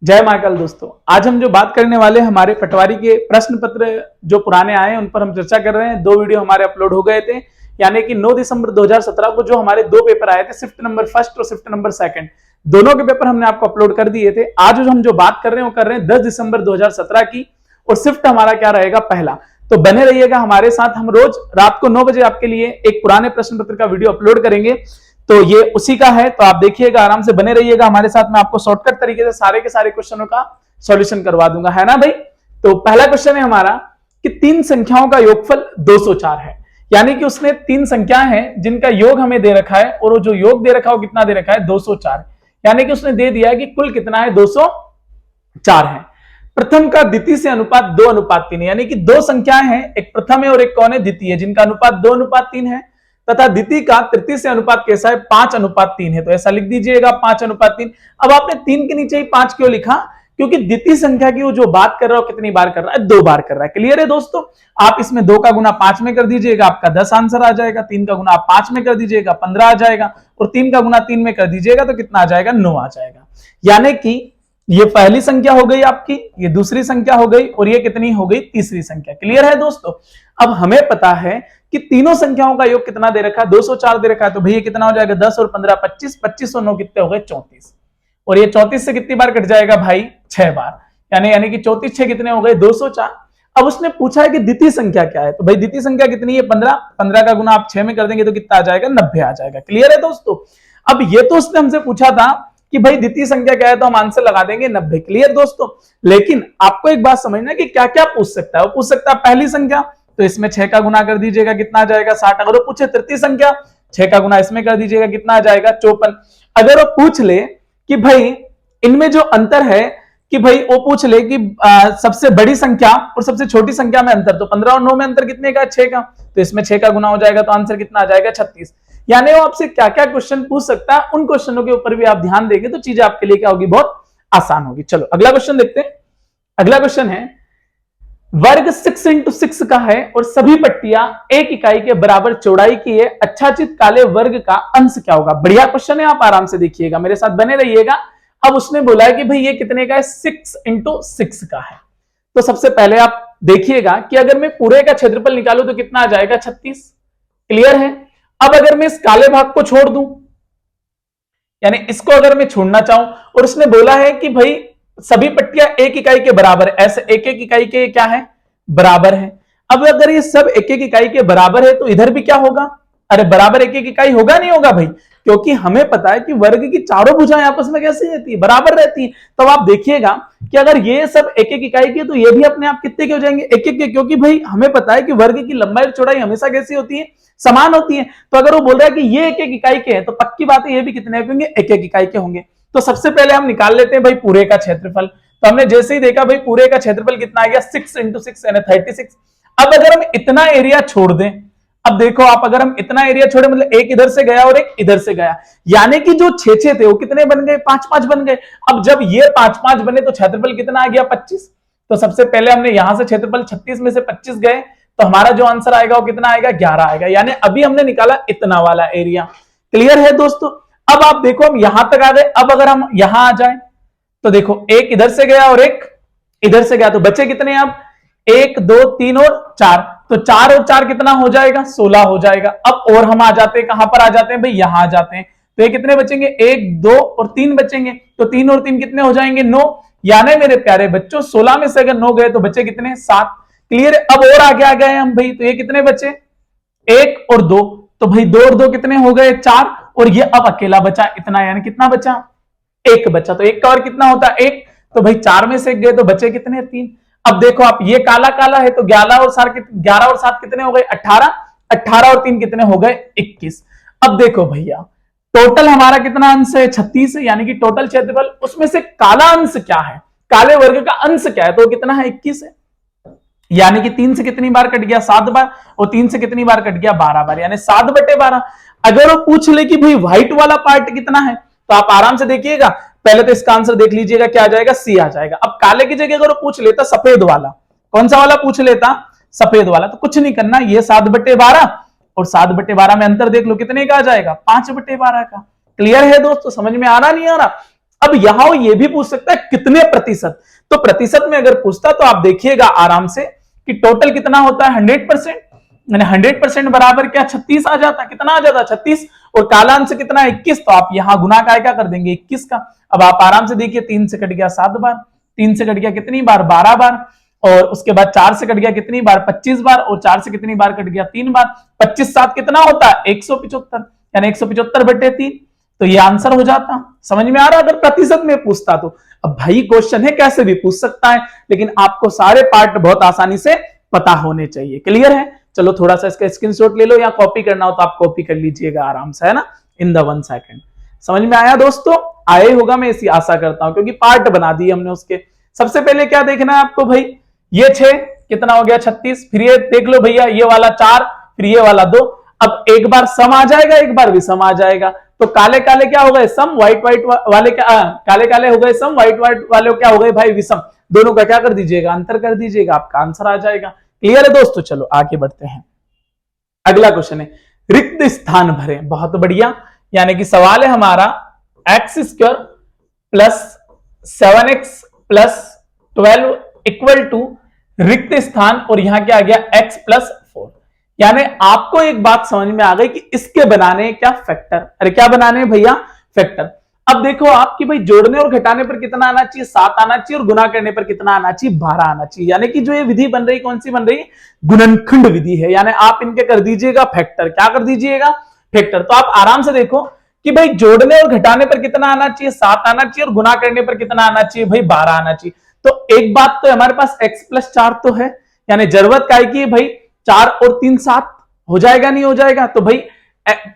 जय महाकाल दोस्तों, आज हम जो बात करने वाले हमारे पटवारी के प्रश्न पत्र जो पुराने आए हैं उन पर हम चर्चा कर रहे हैं। 2 वीडियो हमारे अपलोड हो गए थे, यानी कि 9 दिसंबर 2017 को जो हमारे 2 पेपर आए थे, शिफ्ट नंबर फर्स्ट और शिफ्ट नंबर सेकंड, दोनों के पेपर हमने आपको अपलोड कर दिए थे। आज जो हम जो बात कर रहे हैं वो कर रहे हैं 10 दिसंबर 2017 की, और शिफ्ट हमारा क्या रहेगा, पहला। तो बने रहिएगा हमारे साथ, हम रोज रात को 9 बजे आपके लिए एक पुराने प्रश्न पत्र का वीडियो अपलोड करेंगे, तो ये उसी का है। तो आप देखिएगा, आराम से बने रहिएगा हमारे साथ। मैं आपको शॉर्टकट तरीके से सारे के सारे क्वेश्चनों का सॉल्यूशन करवा दूंगा, है ना भाई। तो पहला क्वेश्चन है हमारा कि 3 संख्याओं का योगफल 204 है, यानी कि उसने 3 संख्याएं हैं जिनका योग हमें दे रखा है, और वो जो योग दे रखा है वो कितना दे रखा है, 204। यानी कि उसने दे दिया है कि कुल कितना है, 204 है। प्रथम का द्वितीय से अनुपात 2:3 है, यानी कि 2 संख्याएं हैं, एक प्रथम है और एक कौन है, द्वितीय है, जिनका अनुपात 2:3 है। तथा द्वितीय का तृतीय से अनुपात कैसा है, 5:3 है। तो ऐसा लिख दीजिएगा 5:3। अब आपने 3 के नीचे ही 5 क्यों लिखा, क्योंकि द्वितीय संख्या की वो जो बात कर रहा है कितनी बार कर रहा है, 2 बार कर रहा है। क्लियर है दोस्तों। आप इसमें 2 का गुना 5 में कर दीजिएगा, आपका 10 आंसर आ जाएगा। 3 का गुना आप 5 में कर दीजिएगा, 15 आ जाएगा। और 3 का गुना 3 में कर दीजिएगा तो कितना आ जाएगा, 9 आ जाएगा। यानी कि ये पहली संख्या हो गई आपकी, ये दूसरी संख्या हो गई, और ये कितनी हो गई, तीसरी संख्या। क्लियर है दोस्तों। अब हमें पता है कि तीनों संख्याओं का योग कितना दे रखा है, 204 दे रखा है। तो भैया कितना हो जाएगा, 10 और 15 25, 25 और 9 कितने हो गए, 34। और ये 34 से कितनी बार कट जाएगा भाई, 6 बार। यानी कि 34 6 कितने हो गए, 204। अब उसने पूछा है कि द्वितीय संख्या क्या है, तो भाई द्वितीय संख्या कितनी है, 15। 15 का गुना आप 6 में कर देंगे तो कितना आ जाएगा, 90 आ जाएगा। क्लियर है दोस्तों। अब ये तो उसने हमसे पूछा था कि भाई द्वितीय संख्या क्या है, तो हम आंसर लगा देंगे 90। क्लियर दोस्तों। लेकिन आपको एक बात समझना कि क्या क्या पूछ सकता है। वो पूछ सकता है पहली संख्या, तो इसमें 6 का गुना कर दीजिएगा, कितना आ जाएगा, 60। अगर वो पूछे तृतीय संख्या, 6 का गुना इसमें कर दीजिएगा, कितना आ जाएगा, 54। अगर वो पूछ ले कि भाई इनमें जो अंतर है, कि भाई वो पूछ ले कि सबसे बड़ी संख्या और सबसे छोटी संख्या में अंतर, तो 15 और 9 में अंतर कितने का, 6 का। तो इसमें 6 का गुना हो जाएगा, तो आंसर कितना आ जाएगा, 36। यानी वो आपसे क्या क्या क्वेश्चन पूछ सकता है, उन क्वेश्चनों के ऊपर भी आप ध्यान देंगे तो चीजें आपके लिए क्या होगी, बहुत आसान होगी। चलो अगला क्वेश्चन देखते हैं। अगला क्वेश्चन है, वर्ग 6 into 6 का है और सभी पट्टियां 1 इकाई के बराबर चौड़ाई की है। अच्छाचित काले वर्ग का अंश क्या होगा। बढ़िया क्वेश्चन है, आप आराम से देखिएगा, मेरे साथ बने रहिएगा। अब उसने बोला है कि भाई ये कितने का है, 6 into 6 का है। तो सबसे पहले आप देखिएगा कि अगर मैं पूरे का क्षेत्रफल निकालूं तो कितना आ जाएगा, 36। क्लियर है। अब अगर मैं इस काले भाग को छोड़ दूं, यानी इसको अगर मैं छोड़ना चाहूं, और उसने बोला है कि भाई सभी पट्टियां 1 इकाई के बराबर है, ऐसे 1-1 इकाई के क्या है, बराबर है। अब अगर ये सब 1-1 इकाई के बराबर है तो इधर भी क्या होगा, अरे बराबर 1-1 इकाई होगा, नहीं होगा भाई, क्योंकि हमें पता है कि वर्ग की चारों भुजाएं आपस में कैसे रहती है, बराबर रहती है। तो आप देखिएगा कि अगर ये सब 1-1 इकाई के, तो ये भी अपने आप कितने के हो जाएंगे, 1-1 के, क्योंकि भाई हमें पता है कि वर्ग की लंबाई और चौड़ाई हमेशा कैसी होती है, समान होती है। तो अगर वो बोल रहा है कि ये 1-1 इकाई के हैं, तो पक्की बात है ये भी कितने होंगे, 1-1 इकाई के होंगे। तो सबसे पहले हम निकाल लेते हैं भाई पूरे का क्षेत्रफल। तो हमने जैसे ही देखा भाई पूरे का क्षेत्रफल कितना आ गया, 6 into 6 यानी 36। अब अगर हम इतना एरिया छोड़ दें, अब देखो आप, अगर हम इतना एरिया छोड़े, मतलब एक इधर से गया और एक इधर से गया, यानी कि जो 6-6 थे वो कितने बन गए, 5-5 बन गए। अब जब ये 5-5 बने तो क्षेत्रफल कितना आ गया, 25। तो सबसे पहले हमने यहां से क्षेत्रफल 36 में से 25 गए, तो हमारा जो आंसर आएगा वो कितना आएगा, 11 आएगा। यानी अभी हमने निकाला इतना वाला एरिया। क्लियर है दोस्तों। अब आप देखो हम यहां तक आ गए। अब अगर हम यहां आ जाए तो देखो एक इधर से गया और एक इधर से गया, तो बचे कितने, अब 1 2 3 और 4, तो 4 और 4 कितना हो जाएगा, 16 हो जाएगा। अब और हम आ जाते हैं, कहां पर आ जाते हैं भाई, यहां आ जाते हैं। तो ये कितने बचेंगे, 1 2 और 3 बचेंगे, तो 3 और 3 कितने हो जाएंगे, 9। यानी मेरे प्यारे बच्चों 16 में से अगर 9 गए तो बचे कितने, 7। क्लियर है। अब और आगे आ गए हम भाई, तो ये कितने बचे, 1 और 2, तो भाई 2 और 2 कितने हो गए, 4। और ये अब अकेला बचा इतना, यानी कितना बचा, 1 बचा। तो 1 का और कितना होता है, 1। तो भाई 4 में से 1 गए तो बचे कितने, 3। अब देखो आप, ये काला काला है तो 11 और 7 कितने हो गए, 18। 18 और 3 कितने हो गए, 21। अब देखो भैया टोटल हमारा कितना अंश है, 36 है, यानी कि टोटल क्षेत्रफल, उसमें से काला अंश क्या है, काले वर्ग का अंश क्या है, तो कितना है, 21 है। यानी कि 3 से कितनी बार कट गया, 7 बार, और 3 से कितनी बार कट गया, 12 बार, यानी 7/12। अगर वो पूछ ले कि भाई व्हाइट वाला पार्ट कितना है, तो आप आराम से देखिएगा, पहले तो इसका आंसर देख लीजिएगा, क्या आ जाएगा, सी आ जाएगा। अब काले की जगह अगर वो पूछ लेता सफेद वाला, कौन सा वाला पूछ लेता, सफेद वाला, तो कुछ नहीं करना, ये 7/12 और 7/12 में अंतर देख लो कितने का आ जाएगा, 5/12 का। क्लियर है दोस्तों, समझ में आ रहा नहीं आ रहा। अब यहां वो ये भी पूछ सकता है कितने प्रतिशत, तो प्रतिशत में अगर पूछता तो आप देखिएगा आराम से कि टोटल कितना होता है 100%, यानी 100% बराबर क्या 36 आ जाता, कितना आ जाता 36, और काला अंश कितना 21, तो आप यहां गुना का क्या कर देंगे 21 का। अब आप आराम से देखिए 3 से कट गया 7 बार, 3 से कट गया कितनी बार 12 बार, और उसके बाद 4 से कट गया कितनी बार 25 बार, और 4 से कितनी बार कट गया 3 बार, 25 7 कितना होता है 175, यानी 175/3, तो ये आंसर हो जाता। समझ में आ रहा अगर प्रतिशत में पूछता तो। अब भाई क्वेश्चन है कैसे भी पूछ सकता है, लेकिन आपको सारे पार्ट बहुत आसानी से पता होने चाहिए। क्लियर है? चलो थोड़ा सा इसका स्क्रीनशॉट ले लो, या कॉपी करना हो तो आप कॉपी कर लीजिएगा आराम से, है ना, इन द 1 सेकंड। समझ में आया दोस्तों? आए होगा, मैं इसी आशा करता हूं, क्योंकि पार्ट बना दिए हमने उसके। सबसे पहले क्या देखना है आपको भाई, ये 6 कितना हो गया 36, फिर ये देख लो भैया ये वाला 4, फिर ये वाला 2। अब एक बार सम आ जाएगा, एक बार भी सम आ जाएगा, तो काले काले क्या हो गए सम, व्हाइट व्हाइट वाले क्या काले काले हो गए सम, व्हाइट व्हाइट वाले क्या हो गए भाई विषम। दोनों का क्या कर दीजिएगा, अंतर कर दीजिएगा, आपका आंसर आ जाएगा। क्लियर है दोस्तों? चलो आगे बढ़ते हैं। अगला क्वेश्चन है रिक्त स्थान भरें। बहुत बढ़िया, यानी कि सवाल है हमारा x² plus 7x plus 12 equal to रिक्त स्थान, और यहां क्या आ गया x प्लस 4। यानी आपको एक बात समझ में आ गई कि इसके बनाने क्या फैक्टर, अरे क्या बनाने भैया फैक्टर। अब देखो आपकी भाई जोड़ने और घटाने पर कितना आना चाहिए 7 आना चाहिए, और गुना करने पर कितना आना चाहिए 12 आना चाहिए। यानी कि जो ये विधि बन रही कौन सी बन रही है, गुणनखंड विधि है। यानी आप इनके कर दीजिएगा फैक्टर, क्या कर दीजिएगा फैक्टर। तो आप आराम से देखो कि भाई जोड़ने और घटाने पर कितना आना चाहिए 7 आना चाहिए, और गुना करने पर कितना आना चाहिए भाई 12 आना चाहिए। तो एक बात तो हमारे पास x प्लस 4 तो है, यानी जरूरत क्या है कि भाई 4 और 3 7 हो जाएगा, नहीं हो जाएगा, तो भाई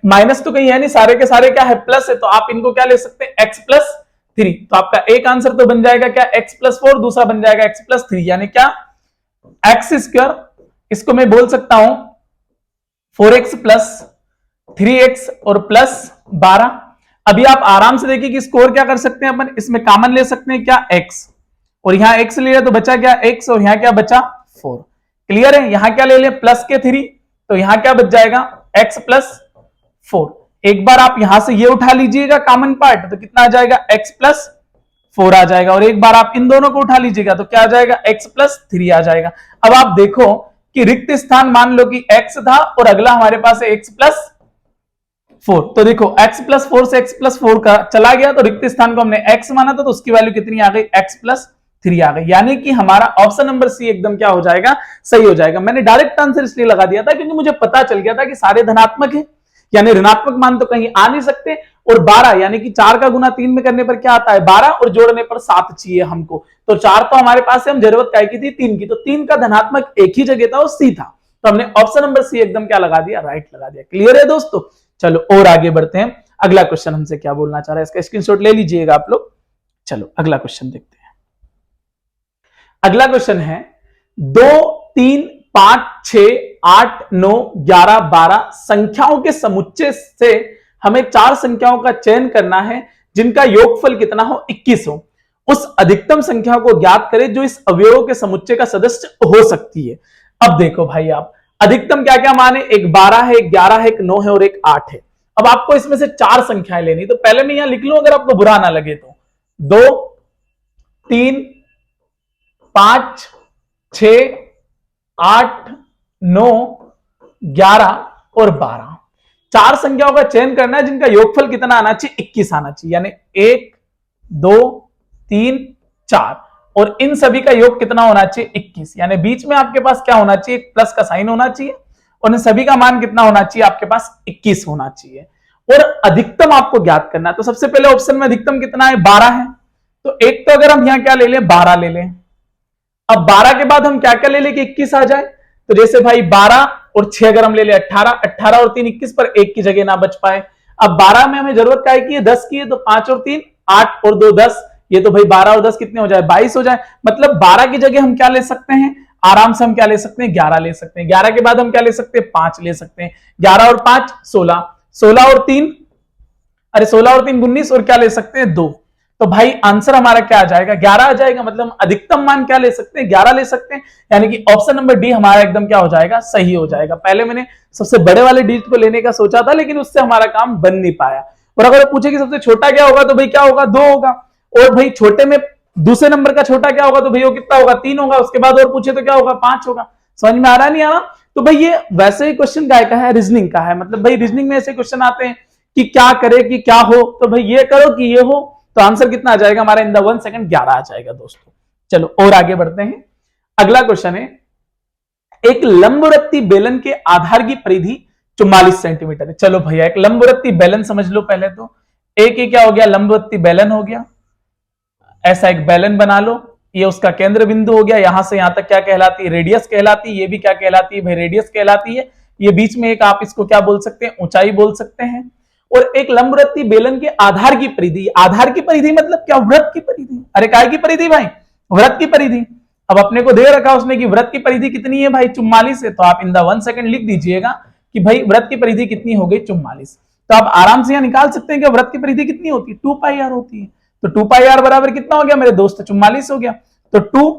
माइनस तो कहीं है नहीं, सारे के सारे क्या है प्लस है, तो आप इनको क्या ले सकते हैं x प्लस 3। तो आपका एक आंसर तो बन जाएगा क्या x प्लस 4, दूसरा बन जाएगा x प्लस 3, यानी क्या x², इसको मैं बोल सकता हूं 4x प्लस 3x और प्लस 12। अभी आप आराम से देखिए कि स्कोर क्या कर सकते हैं अपन, इसमें कॉमन ले सकते हैं क्या x, और यहां x ले लिया तो बचा क्या x, और यहां क्या बचा 4। क्लियर है? यहां क्या ले लें प्लस के 3, तो यहां क्या बच जाएगा x प्लस 4। एक बार आप यहां से ये उठा लीजिएगा कॉमन पार्ट, तो कितना आ जाएगा x प्लस 4 आ जाएगा, और एक बार आप इन दोनों को उठा लीजिएगा तो क्या आ जाएगा x प्लस 3 आ जाएगा। अब आप देखो कि रिक्त स्थान मान लो कि x था, और अगला हमारे पास है x प्लस 4, तो देखो x प्लस 4 से x प्लस 4 का चला गया, तो रिक्त स्थान को हमने x माना था, तो उसकी वैल्यू कितनी आ गई x प्लस 3 आ गई। यानी कि हमारा ऑप्शन नंबर सी एकदम क्या हो जाएगा, सही हो जाएगा। मैंने डायरेक्ट आंसर इसलिए लगा दिया था क्योंकि मुझे पता चल गया था कि सारे धनात्मक है, यानी ऋणात्मक मान तो कहीं आ नहीं सकते। और 12 यानी कि 4 का गुना 3 में करने पर क्या आता है 12, और जोड़ने पर 7 चाहिए हमको, तो 4 तो हमारे पास है, हम जरूरत क्या की थी 3 की, तो 3 का धनात्मक एक ही जगह था वो सी था, तो हमने ऑप्शन नंबर सी एकदम क्या लगा दिया, राइट लगा दिया। क्लियर है दोस्तों? चलो और आगे बढ़ते हैं। अगला क्वेश्चन हमसे क्या बोलना चाह रहा है, इसका स्क्रीनशॉट ले लीजिएगा आप लोग। चलो अगला क्वेश्चन देखते हैं। अगला क्वेश्चन है 2 3 5 6 8 9 11 12 संख्याओं के समुच्चय से हमें 4 संख्याओं का चयन करना है जिनका योगफल कितना हो 21 हो। उस अधिकतम संख्या को ज्ञात करें जो इस अवयवों के समुच्चय का सदस्य हो सकती है। अब देखो भाई आप अधिकतम क्या क्या मान है, एक 12 है, एक 11 है, एक 9 है और एक 8 है। अब आपको इसमें से 4 संख्याएं लेनी, तो पहले मैं यहां लिख लूं अगर आपको बुरा ना लगे तो 2 3 5 6 8 9 11 और 12 4 संख्याओं का चयन करना है जिनका योगफल कितना आना चाहिए 21 आना चाहिए, यानी 1 2 3 4 और इन सभी का योग कितना होना चाहिए 21, यानी बीच में आपके पास क्या होना चाहिए, एक प्लस का साइन होना चाहिए और इन सभी का मान कितना होना चाहिए आपके पास 21 होना चाहिए। और अधिकतम आपको ज्ञात करना है, तो सबसे पहले ऑप्शन में अधिकतम कितना है 12 है, तो एक तो अगर हम यहां क्या ले लें 12 ले लें। अब 12 के बाद हम क्या क्या ले लें कि 21 आ जाए, तो जैसे भाई 12 और 6 अगर हम ले लें 18, 18 और 3 21 पर एक की जगह ना बच पाए। अब 12 में हमें जरूरत क्या है 10 की है, तो 5 और 3 8 और 2 10, ये तो भाई 12 और 10 कितने हो जाए 22 हो जाए। मतलब 12 की जगह हम क्या ले सकते हैं, आराम से हम क्या ले सकते हैं 11 ले सकते हैं। 11 के बाद हम क्या ले सकते हैं 5 ले सकते हैं। 11 और 5 16, 16 और 3 अरे 16 और 3 19 और क्या ले सकते हैं 2। तो भाई आंसर हमारा क्या आ जाएगा 11 आ जाएगा। मतलब हम अधिकतम मान क्या ले सकते हैं 11 ले सकते हैं, यानी कि ऑप्शन नंबर डी हमारा एकदम क्या हो जाएगा सही हो जाएगा। पहले मैंने सबसे बड़े वाले डिजिट को लेने का सोचा था लेकिन उससे हमारा काम बन नहीं पाया। और अगर पूछे कि सबसे छोटा क्या होगा, तो भाई क्या होगा 2 होगा। और भाई छोटे में दूसरे नंबर का छोटा क्या होगा, तो भैया कितना होगा, 3 होगा। उसके बाद और पूछे तो क्या होगा, 5 होगा। समझ में आ रहा नहीं आ रहा? तो भाई ये वैसे ही क्वेश्चन काय का है, रीजनिंग का है। मतलब भाई रीजनिंग में ऐसे क्वेश्चन आते हैं कि क्या करे कि क्या हो, तो भाई ये करो कि ये हो, तो आंसर कितना आ जाएगा हमारा इन द 1 सेकंड, 11 आ जाएगा दोस्तों। चलो और आगे बढ़ते हैं। अगला क्वेश्चन है, एक लंबवृत्तीय बेलन के आधार की परिधि 44 सेंटीमीटर है। चलो भैया एक लंबवृत्तीय बेलन समझ लो पहले तो। एक ही क्या हो गया, लंबवृत्तीय बेलन हो गया। ऐसा एक बेलन बना लो, ये उसका केंद्र बिंदु हो गया। यहां से यहां तक क्या कहलाती है, रेडियस कहलाती है। ये भी क्या कहलाती है भाई, रेडियस कहलाती है। ये बीच में एक आप इसको क्या बोल सकते हैं, ऊंचाई बोल सकते हैं। और एक लंबवृत्तीय बेलन के आधार की परिधि, आधार की परिधि मतलब क्या, वृत्त की परिधि। अरे काय की परिधि भाई, वृत्त की परिधि। अब अपने को दे रखा उसने कि वृत्त की परिधि कितनी है भाई, 44 है। तो आप इन द 1 सेकंड लिख दीजिएगा कि भाई वृत्त की परिधि कितनी हो गई, 44। तो आप आराम से यहां निकाल सकते हैं कि वृत्त की परिधि कितनी होती है, 2 पाई आर होती है। तो 2 पाई आर बराबर कितना हो गया मेरे दोस्त, 44 हो गया। तो 2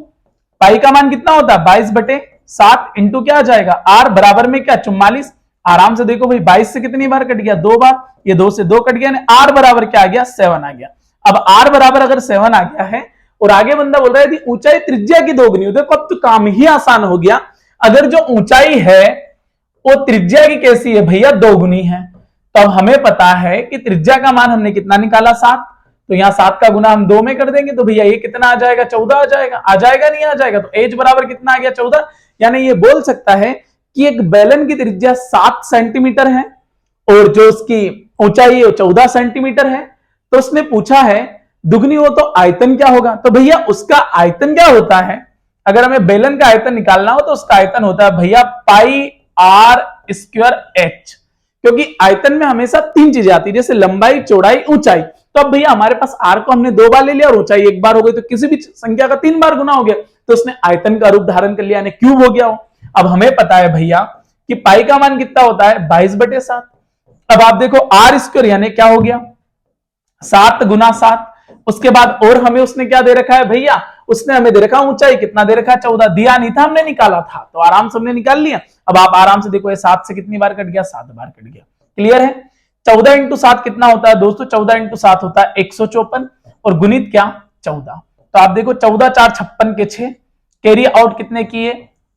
पाई का मान कितना होता है, 22/7 इंटू क्या आ जाएगा, आर बराबर में क्या, 44। आराम से देखो भाई 22 से कितनी बार कट गया, 2 बार। ये 2 से 2 कट गया, आर बराबर क्या आ गया, 7 आ गया। अब आर बराबर अगर 7 आ गया है और आगे बंदा बोल रहा है यदि ऊंचाई त्रिज्या की दोगुनी हो, देखो अब तो काम ही आसान हो गया। अगर जो ऊंचाई है वो त्रिज्या की कैसी है भैया, दोगुनी है। तो अब हमें पता है कि त्रिज्या का मान हमने कितना निकाला, 7। तो यहां 7 का गुना हम 2 में कर देंगे, तो भैया ये कितना आ जाएगा, 14 आ जाएगा। आ जाएगा नहीं आ जाएगा, तो एच बराबर कितना आ गया, 14। यानी ये बोल सकता है कि एक बेलन की त्रिज्या 7 सेंटीमीटर है और जो उसकी ऊंचाई है 14 सेंटीमीटर है। तो उसने पूछा है दुगनी हो तो आयतन क्या होगा। तो भैया उसका आयतन क्या होता है, अगर हमें बेलन का आयतन निकालना हो तो उसका आयतन होता है भैया पाई आर स्क्वायर एच। क्योंकि आयतन में हमेशा 3 चीजें आती है, जैसे लंबाई, चौड़ाई, ऊंचाई। तो अब भैया हमारे पास आर को हमने 2 बार ले लिया और ऊंचाई 1 बार हो गई, तो किसी भी संख्या का 3 बार गुना हो गया, तो उसने आयतन का रूप धारण कर लिया, यानी क्यूब हो गया हो। अब हमें पता है भैया कि पाई का मान कितना होता है, 22/7। अब आप देखो आर स्क्वायर यानी क्या हो गया, 7 गुना 7। उसके बाद और हमें उसने क्या दे रखा है भैया, उसने हमें दे रखा ऊंचाई कितना दे रखा है, 14। दिया नहीं था, हमने निकाला था, तो आराम से हमने निकाल लिया। अब आप आराम से देखो ये 7 से कितनी बार कट गया, 7 बार कट गया। क्लियर है। 14 इंटू 7 कितना होता है दोस्तों, 14 इंटू 7 होता है 154 और गुणित क्या, 14। तो आप देखो 14 4 56 के 6, कैरी आउट कितने किए,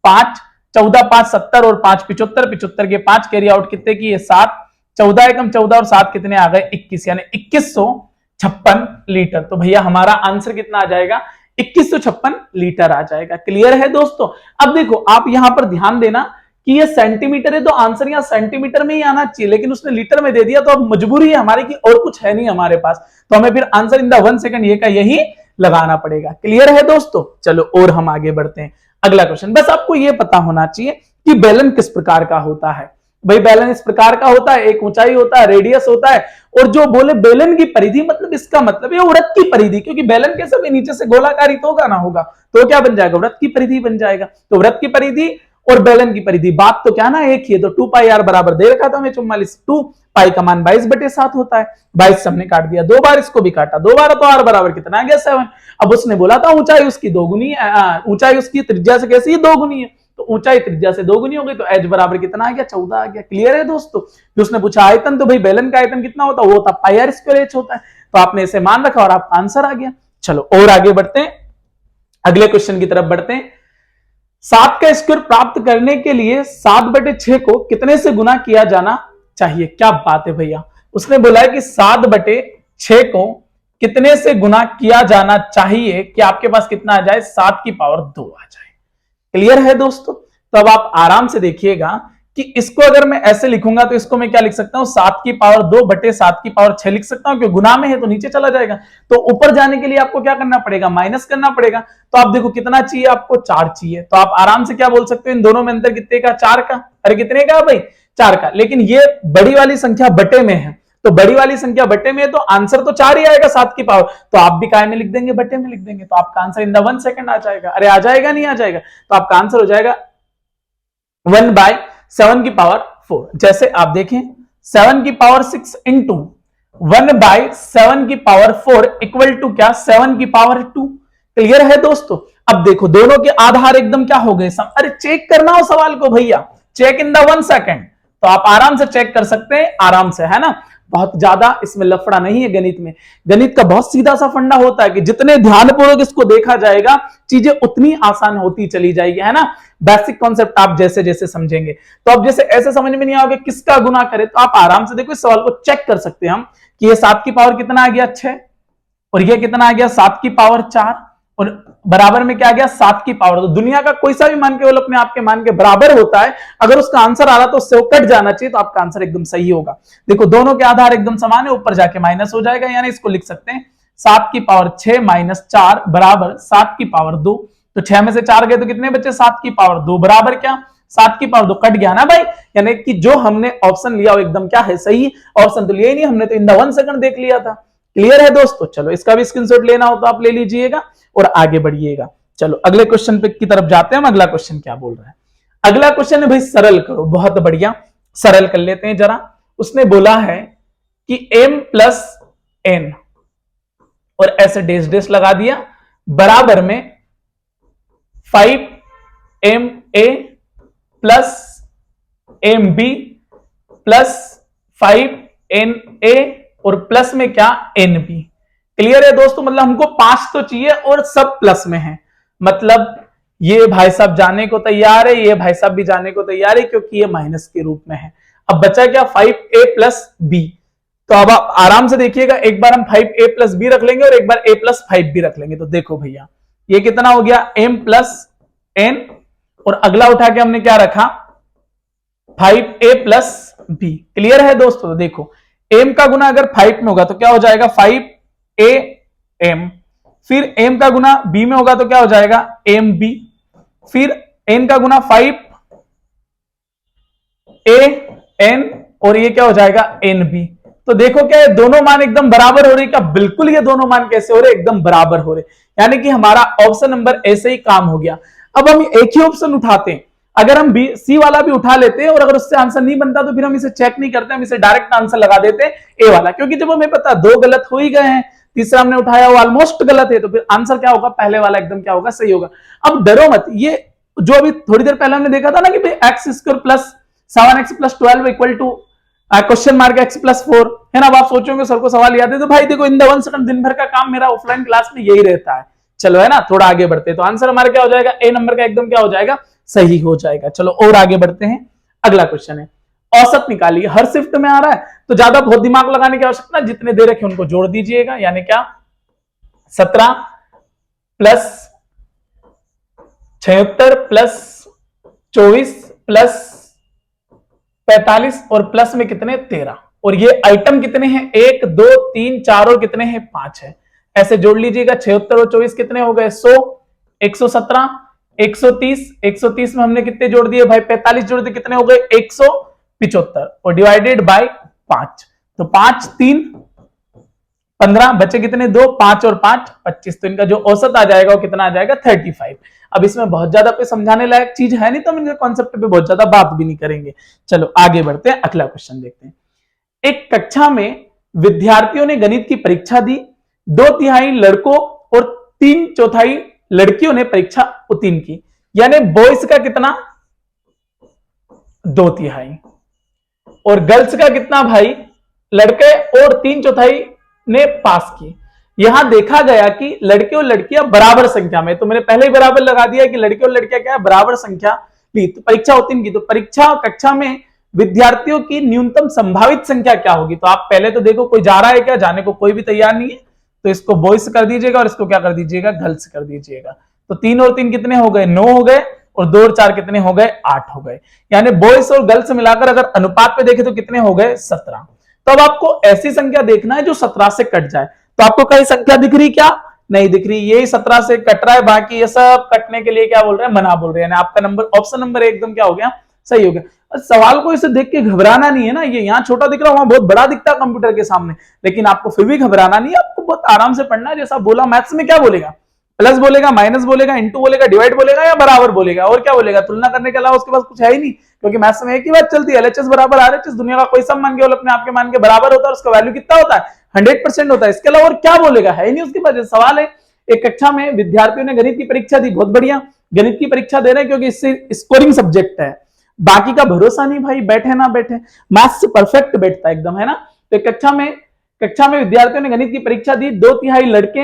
5। 14 5 70 और 5 75, 75 के 5 कैरी आउट कितने किए, 7। 14 एकम 14 और 7 कितने आ गए, 21, यानी 2156 लीटर। तो भैया हमारा आंसर कितना आ जाएगा, 2156 लीटर आ जाएगा। क्लियर है दोस्तों। अब देखो आप यहां पर ध्यान देना कि ये सेंटीमीटर है, तो आंसर यहां सेंटीमीटर में ही आना चाहिए, लेकिन उसने लीटर में दे दिया, तो अब मजबूरी है हमारी कि और कुछ है नहीं हमारे पास, तो हमें फिर आंसर इन द 1 सेकंड ये का यही लगाना पड़ेगा। क्लियर है दोस्तों। चलो और हम आगे बढ़ते हैं। अगला क्वेश्चन, बस आपको ये पता होना चाहिए कि बेलन किस प्रकार का होता है। भाई बेलन इस प्रकार का होता है, एक ऊंचाई होता है, रेडियस होता है, और जो बोले बेलन की परिधि, मतलब इसका मतलब है वृत्त की परिधि, क्योंकि बेलन कैसे भी नीचे से गोलाकार ही तो होगा ना, होगा तो क्या बन जाएगा, वृत्त की परिधि बन जाएगा। तो वृत्त की परिधि और बेलन की परिधि, बात तो क्या ना एक ही है। तो 2 पाई आर बराबर दे रखा था हमें 44। 2 पाई का मान 22/7 होता है, 22 हमने काट दिया, 2 बार इसको भी काटा, 2 बार, तो आर बराबर कितना आ गया, 7। अब उसने बोला था ऊंचाई उसकी दोगुनी, ऊंचाई उसकी त्रिज्या से कैसी है, दोगुनी है। तो ऊंचाई त्रिज्या से दोगुनी हो गई, तो एच बराबर कितना आ गया, 14 आ गया। क्लियर है दोस्तों। फिर उसने पूछा आयतन, तो भाई बेलन का आयतन कितना होता है, वो होता पाई आर स्क्वायर एच होता है। तो आपने इसे मान रखा और आपका आंसर आ गया। चलो और आगे बढ़ते हैं, अगले क्वेश्चन की तरफ बढ़ते हैं। 7 का स्क्वायर प्राप्त करने के लिए 7/6 को कितने से गुना किया जाना चाहिए। क्या बात है भैया, उसने बोला है कि 7/6 को कितने से गुना किया जाना चाहिए कि आपके पास कितना आ जाए, 7 की पावर 2 आ जाए। क्लियर है दोस्तों। तो अब आप आराम से देखिएगा कि इसको अगर मैं ऐसे लिखूंगा तो इसको मैं क्या लिख सकता हूं, 7 की पावर 2/7 की पावर 6 लिख सकता हूं, क्योंकि गुना में है तो नीचे चला जाएगा। तो ऊपर जाने के लिए आपको क्या करना पड़ेगा, माइनस करना पड़ेगा। तो आप देखो कितना चाहिए आपको, 4 चाहिए। तो आप आराम से क्या बोल सकते हो, इन दोनों में अंतर कितने का, 4 का। अरे कितने का भाई, 4 का। लेकिन ये बड़ी वाली संख्या बटे में है, तो बड़ी वाली संख्या बटे में है, तो आंसर तो 4 ही आएगा 7 की पावर। तो आप भी काय में लिख देंगे, बटे में लिख देंगे, तो आपका आंसर इन द 1 सेकंड आ जाएगा। अरे आ जाएगा नहीं आ जाएगा, तो आपका आंसर हो जाएगा 1/7 की पावर 4। जैसे आप देखें 7 की पावर 6 इंटू 1/7 की पावर 4 इक्वल टू क्या, 7 की पावर 2। क्लियर है दोस्तों। अब देखो दोनों के आधार एकदम क्या हो गए, अरे चेक करना हो सवाल को भैया, चेक इन द 1 सेकंड। तो आप आराम से चेक कर सकते हैं, आराम से, है ना। बहुत ज्यादा इसमें लफड़ा नहीं है गणित में। गणित का बहुत सीधा सा फंडा होता है कि जितने ध्यानपूर्वक इसको देखा जाएगा चीजें उतनी आसान होती चली जाएगी, है ना। बेसिक कॉन्सेप्ट आप जैसे जैसे समझेंगे। तो अब जैसे ऐसे समझ में नहीं आओगे किसका गुना करे, तो आप आराम से देखो इस सवाल को चेक कर सकते हैं हम कि ये 7 की पावर कितना आ गया 6, और ये कितना आ गया 7 की पावर 4, और बराबर में क्या आ गया 7 की पावर। तो दुनिया का कोई सा भी मान केवल अपने आप के मान के बराबर होता है, अगर उसका आंसर आ रहा तो उससे वो कट जाना चाहिए, तो आपका आंसर एकदम सही होगा। देखो दोनों के आधार एकदम समान है, ऊपर जाके माइनस हो जाएगा, यानी इसको लिख सकते हैं 7 की पावर 6 माइनस 4 बराबर 7 की पावर 2। तो 6 में से 4 गए तो कितने बचे 7 की पावर 2 बराबर क्या 7 की पावर 2, कट गया ना भाई। यानी कि जो हमने ऑप्शन लिया वो एकदम क्या है सही ऑप्शन, तो लिया ही नहीं हमने, तो इन द 1 सेकंड देख लिया था। क्लियर है दोस्तों, चलो इसका भी स्क्रीनशॉट लेना हो तो आप ले लीजिएगा और आगे बढ़िएगा। चलो अगले क्वेश्चन पे की तरफ जाते हैं हम। अगला क्वेश्चन क्या बोल रहा है, अगला क्वेश्चन है भाई सरल करो, बहुत बढ़िया सरल कर लेते हैं जरा। उसने बोला है कि m प्लस n और ऐसे डेस डेस लगा दिया बराबर में 5ma plus mb plus 5na और प्लस में क्या nb। क्लियर है दोस्तों, मतलब हमको 5 तो चाहिए और सब प्लस में है, मतलब ये भाई साहब जाने को तैयार है, ये भाई साहब भी जाने को तैयार है क्योंकि ये माइनस के रूप में है। अब बचा क्या 5a प्लस b, तो अब आप आराम से देखिएगा, एक बार हम 5a प्लस b रख लेंगे और एक बार a प्लस 5 भी रख लेंगे। तो देखो भैया ये कितना हो गया m प्लस n, और अगला उठा के हमने क्या रखा 5a प्लस b। क्लियर है दोस्तों, तो देखो m का गुना अगर 5 में होगा तो क्या हो जाएगा 5am, फिर m का गुना b में होगा तो क्या हो जाएगा mb, फिर n का गुना 5an और ये क्या हो जाएगा nb। तो देखो क्या है दोनों मान एकदम बराबर हो रहे, क्या बिल्कुल ये दोनों मान कैसे हो रहे एकदम बराबर हो रहे, यानी कि हमारा ऑप्शन नंबर ऐसे ही काम हो गया। अब हम एक ही ऑप्शन उठाते हैं, अगर हम सी वाला भी उठा लेते हैं और अगर उससे आंसर नहीं बनता तो फिर हम इसे चेक नहीं करते, हम इसे डायरेक्ट आंसर लगा देते हैं ए वाला, क्योंकि जब हमें पता 2 गलत हो ही गए हैं, तीसरा हमने उठाया वो ऑलमोस्ट गलत है, तो फिर आंसर क्या होगा पहले वाला एकदम क्या होगा सही होगा। अब डरो मत, ये जो अभी थोड़ी देर पहले हमने देखा था ना कि भाई x square plus 7x plus 12 equal to question mark x plus 4 है ना। अब आप सोचोगे सर को सवाल याद है, तो भाई देखो इन द 1 सेकंड दिन भर का काम मेरा ऑफलाइन क्लास में यही रहता है। चलो है ना, थोड़ा आगे बढ़ते हैं, तो आंसर हमारा क्या हो जाएगा ए नंबर का एकदम क्या हो जाएगा सही हो जाएगा। चलो और आगे बढ़ते हैं, अगला क्वेश्चन है औसत निकालिए। हर शिफ्ट में आ रहा है तो ज्यादा बहुत दिमाग लगाने की आवश्यकता, जितने दे रखे उनको जोड़ दीजिएगा, यानी क्या 17 प्लस 76 प्लस 24 प्लस 45 और प्लस में कितने 13, और ये आइटम कितने हैं 1 2 3 4 और कितने हैं 5 है, ऐसे जोड़ लीजिएगा। 76 और 24 कितने हो गए 100, 117 130, 130 में हमने कितने जोड़ दिए भाई 45 जोड़ दिए, कितने हो गए 175 और डिवाइडेड बाय 5, तो 5 3 15 बचे कितने 2, 5 और 5 25, तो इनका जो औसत आ जाएगा वो कितना आ जाएगा 35। अब इसमें बहुत ज्यादा कोई समझाने लायक चीज है नहीं, तो हम इनके कॉन्सेप्ट पे बहुत ज्यादा बात भी नहीं करेंगे। चलो आगे बढ़ते हैं, अगला क्वेश्चन देखते हैं। एक कक्षा में विद्यार्थियों ने गणित की परीक्षा दी, 2/3 लड़कों और 3/4 लड़कियों ने परीक्षा उत्तीर्ण की, यानी बॉयज का कितना 2/3 और गर्ल्स का कितना भाई लड़के और 3/4 ने पास की। यहां देखा गया कि लड़के और लड़कियां बराबर संख्या में, तो मैंने पहले ही बराबर लगा दिया कि लड़के और लड़कियां क्या है बराबर संख्या ली, तो परीक्षा उत्तीर्ण की। तो परीक्षा कक्षा में विद्यार्थियों की न्यूनतम संभावित संख्या क्या होगी, तो आप पहले तो देखो कोई जा रहा है क्या, जाने को कोई भी तैयार नहीं है, तो इसको बॉयज कर दीजिएगा और इसको क्या कर दीजिएगा गर्ल्स कर दीजिएगा। तो 3 और 3 कितने हो गए 9 हो गए, और 2 और 4 कितने हो गए 8 हो गए, यानी बॉयज और गर्ल्स मिलाकर अगर अनुपात पे देखें तो कितने हो गए 17। तो अब आपको ऐसी संख्या देखना है जो 17 से कट जाए, तो आपको कई संख्या दिख रही क्या नहीं दिख रही, यही 17 से कट रहा है, बाकी ये सब कटने के लिए क्या बोल रहे हैं मना बोल रहे हैं, आपका नंबर ऑप्शन नंबर एकदम क्या हो गया सही हो गया। सवाल को इसे देख के घबराना नहीं है ना, ये यहाँ छोटा दिख रहा है वहां बहुत बड़ा दिखता है कंप्यूटर के सामने, लेकिन आपको फिर भी घबराना नहीं है, आपको बहुत आराम से पढ़ना है। जैसा बोला मैथ्स में क्या बोलेगा प्लस बोलेगा माइनस बोलेगा इंटू बोलेगा डिवाइड बोलेगा या बराबर बोलेगा, और क्या बोलेगा तुलना करने के अलावा उसके पास कुछ है ही नहीं, क्योंकि मैथ्स में एक ही बात चलती है एलएचएस बराबर आरएचएस, दुनिया का कोई सम मान के अपने आप के मान के बराबर होता है, उसका वैल्यू कितना होता है 100% होता है, इसके अलावा और क्या बोलेगा है ही नहीं उसके पास। सवाल है एक कक्षा में विद्यार्थियों ने गणित की परीक्षा दी, बहुत बढ़िया गणित की परीक्षा दे रहे हैं क्योंकि इससे स्कोरिंग सब्जेक्ट है, बाकी का भरोसा नहीं भाई बैठे ना बैठे, मैथ्स से परफेक्ट बैठता है एकदम है ना। तो कक्षा में विद्यार्थियों ने गणित की परीक्षा दी, 2/3 लड़के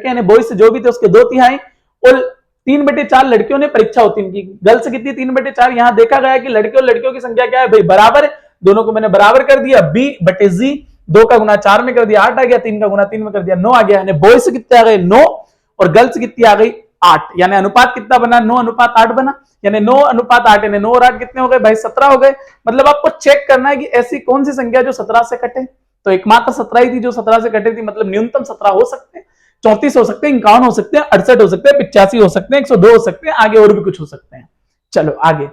यानी बॉयज जो भी थे उसके 2/3 और 3/4 लड़कियों ने परीक्षा उत्तीर्ण की। गर्ल्स कितनी? 3/4। यहां देखा गया कि लड़के और लड़कियों की संख्या क्या है भाई? बराबर है। दोनों को मैंने बराबर कर दिया, B/G, 2 का गुना 4 में कर दिया 8 आ गया, 3 का गुना 3 में कर दिया 9 आ गया। यानी बॉयज कितने आ गए? 9 और गर्ल्स कितनी आ गई? 8। यानी अनुपात कितना बना? 9:8 बना। यानी 9:8 यानी 9 और 8 कितने हो गए भाई? 17 हो गए। मतलब आपको चेक करना है कि ऐसी कौन सी संख्या जो 17 से कटे। तो एकमात्र 17 ही थी जो 17 से कटे थी, मतलब न्यूनतम 17 हो सकते हैं, 34 हो सकते हैं, 51 हो सकते हैं, 68 हो सकते हैं, 85 हो सकते हैं, 102 हो सकते हैं, आगे और भी कुछ हो सकते हैं। चलो आगे।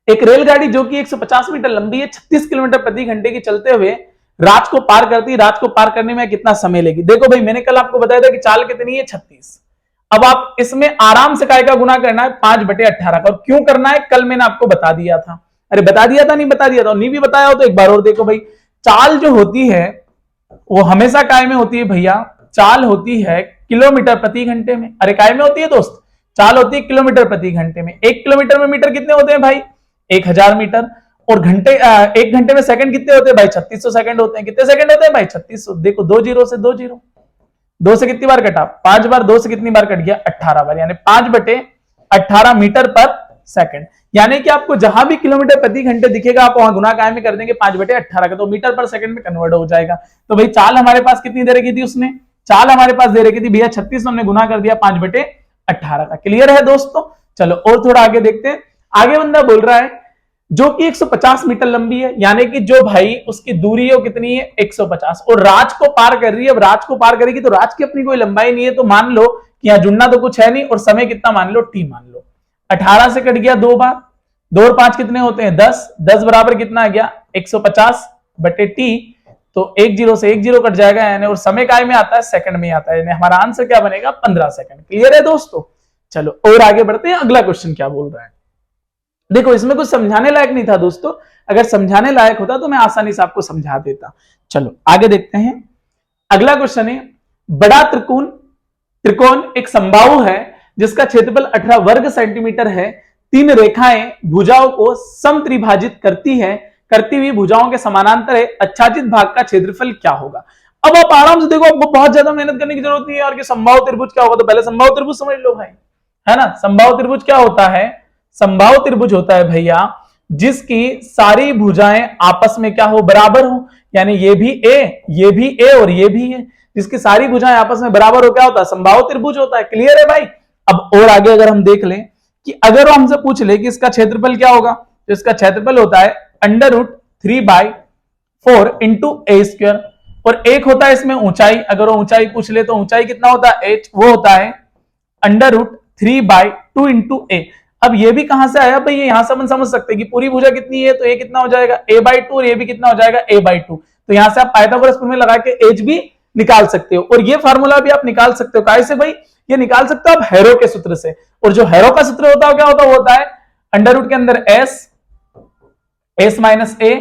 एक रेलगाड़ी जो कि 150 मीटर लंबी है, 36 किलोमीटर प्रति घंटे की चलते हुए राज को पार करती है। राज को पार करने में कितना समय लेगी? देखो भाई, मैंने कल आपको बताया था कि चाल कितनी है? 36। अब आप इसमें आराम से काय का गुना करना है 5/18 का। और क्यों करना है? कल मैंने आपको बता दिया था। अरे बता दिया था? नहीं बता दिया था? नहीं भी बताया हो तो एक बार और देखो भाई। चाल जो होती है वो हमेशा काय में होती है भैया? चाल होती है किलोमीटर प्रति घंटे में। अरे काय में होती है दोस्त? चाल होती है किलोमीटर प्रति घंटे में। 1 किलोमीटर में मीटर कितने होते हैं भाई? 1000 मीटर। और घंटे 1 घंटे में सेकंड कितने होते हैं भाई? 3600 सेकंड होते हैं। कितने सेकंड होते हैं भाई? 3600। देखो 2 जीरो से 2 जीरो, 2 से कितनी बार कटा? 5 बार। 2 से कितनी बार कट गया? 18 बार। यानी 5/18 मीटर पर सेकंड। यानी कि आपको जहां भी किलोमीटर प्रति घंटे दिखेगा आप वहां गुना काय में कर देंगे 5/18 का, तो मीटर पर सेकंड में कन्वर्ट हो जाएगा। तो भाई चाल हमारे पास कितनी दे रखी थी उसने? चाल हमारे पास दे रखी थी भैया 36, हमने गुना कर दिया 5/18 का। क्लियर है दोस्तों? चलो और थोड़ा आगे देखते हैं। आगे बंदा बोल रहा है जो कि 150 मीटर लंबी है, यानी कि जो भाई उसकी दूरी है वो कितनी है? 150, और राज को पार कर रही है। अब राज को पार करेगी तो राज की अपनी कोई लंबाई नहीं है, तो मान लो कि यहां जुड़ना तो कुछ है नहीं, और समय कितना मान लो? T मान लो। 18 से कट गया 2 बार, 2 और 5 कितने होते हैं? 10। 10 बराबर कितना आ गया? 150/T। तो 1 जीरो से 1 जीरो कट जाएगा, यानी और समय काय में आता है? सेकंड में आता है। यानी हमारा आंसर क्या बनेगा? 15 सेकंड। क्लियर है दोस्तों? चलो और आगे बढ़ते हैं। अगला क्वेश्चन क्या बोल रहा है? देखो इसमें कुछ समझाने लायक नहीं था दोस्तों, अगर समझाने लायक होता तो मैं आसानी से आपको समझा देता। चलो आगे देखते हैं। अगला क्वेश्चन है, बड़ा त्रिकोण एक समबाहु है जिसका क्षेत्रफल 18 वर्ग सेंटीमीटर है। 3 रेखाएं भुजाओं को समत्रिभाजित करती हुई भुजाओं के समानांतर है। आच्छादित भाग का क्षेत्रफल क्या होगा? अब आप आराम से देखो, आपको बहुत ज्यादा मेहनत करने की जरूरत नहीं है यार कि समबाहु त्रिभुज क्या होगा। तो पहले समबाहु त्रिभुज समझ लो भाई, है ना। समबाहु त्रिभुज क्या होता है? समबाहु त्रिभुज होता है भैया जिसकी सारी भुजाएं आपस में क्या हो? बराबर हो। यानी ये भी ए और ये भी है, जिसकी सारी भुजाएं आपस में बराबर हो, क्या होता है? समबाहु त्रिभुज होता है। क्लियर है भाई? अब और आगे अगर हम देख लें कि अगर वो हमसे पूछ ले कि इसका क्षेत्रफल क्या होगा, तो इसका क्षेत्रफल होता है √3/4 इंटू a²। और एक होता है इसमें ऊंचाई, अगर वो ऊंचाई पूछ ले तो ऊंचाई कितना होता है? h, वो होता है √3/2 इंटू a। अब ये भी कहां से आया भाई? ये यहां से अपन समझ सकते हैं कि पूरी भुजा कितनी है, तो ये कितना हो जाएगा? a/2, और ये भी कितना हो जाएगा? a/2। तो यहां से आप पाइथागोरस प्रमेय लगा के h भी निकाल सकते हो, और ये फार्मूला भी आप निकाल सकते हो। कैसे भाई? ये निकाल सकते हो आप हैरो के सूत्र से, और जो हैरो का सूत्र होता है क्या होता है? वो होता है अंडर रूट के अंदर s minus a,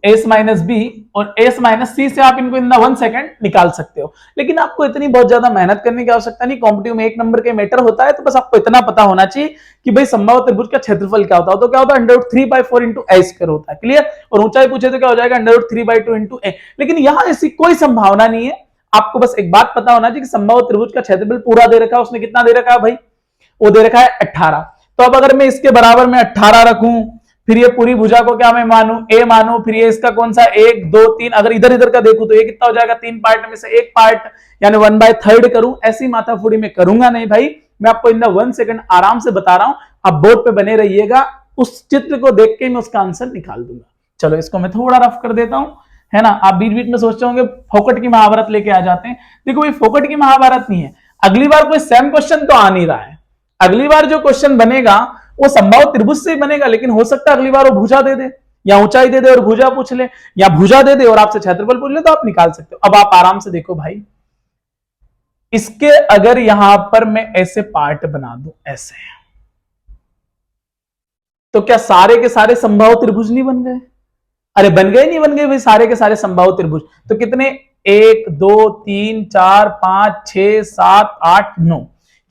s minus b और s माइनस c से आप इनको इन 1 सेकंड निकाल सकते हो। लेकिन आपको इतनी बहुत ज्यादा मेहनत करने की आवश्यकता नहीं, कॉम्पिटिटिव में 1 नंबर के मैटर होता है, तो बस आपको इतना पता होना चाहिए कि भाई समबाहु त्रिभुज का क्षेत्रफल क्या होता है। तो क्या होता है? √3/4 इंटू a² होता है। क्लियर? और ऊंचाई पूछे तो क्या हो जाएगा? √3/2 इंटू a। लेकिन यहां ऐसी कोई संभावना नहीं है, आपको बस एक बात पता होना चाहिए कि समबाहु त्रिभुज का क्षेत्रफल पूरा दे रखा है। उसने कितना दे रखा है भाई? वो दे रखा है 18। तो अब अगर मैं इसके बराबर में 18 रखूं, फिर ये पूरी भुजा को क्या मैं मानूं? ए मानूं, फिर ये इसका कौन सा 1 2 3, अगर इधर इधर का देखूं तो ये कितना हो जाएगा? 3 पार्ट में से 1 पार्ट, यानी 1/3 करूं। ऐसी माथाफोड़ी में करूंगा नहीं भाई, मैं आपको इन 1 सेकंड आराम से बता रहा हूं। आप बोर्ड पे बने रहिएगा, उस चित्र को देख के मैं उसका आंसर निकाल दूंगा। चलो इसको मैं थोड़ा रफ कर देता हूं, है ना। आप बीच बीच में सोचते होंगे फोकट की महाभारत लेके आ जाते हैं। देखो ये फोकट की महाभारत नहीं है, अगली बार कोई सेम क्वेश्चन तो आ नहीं रहा है। अगली बार जो क्वेश्चन बनेगा वो समबाहु त्रिभुज से ही बनेगा, लेकिन हो सकता है अगली बार वो भुजा दे दे, या ऊंचाई दे दे और भुजा पूछ ले, या भुजा दे दे और आपसे क्षेत्रफल पूछ ले, तो आप निकाल सकते हो। अब आप आराम से देखो भाई, इसके अगर यहां पर मैं ऐसे पार्ट बना दूं, ऐसे, तो क्या सारे के सारे समबाहु त्रिभुज नहीं बन गए? अरे बन गए, नहीं बन गए भाई? सारे के सारे समबाहु त्रिभुज। तो कितने? 1 2 3 4 5 6 7 8 9,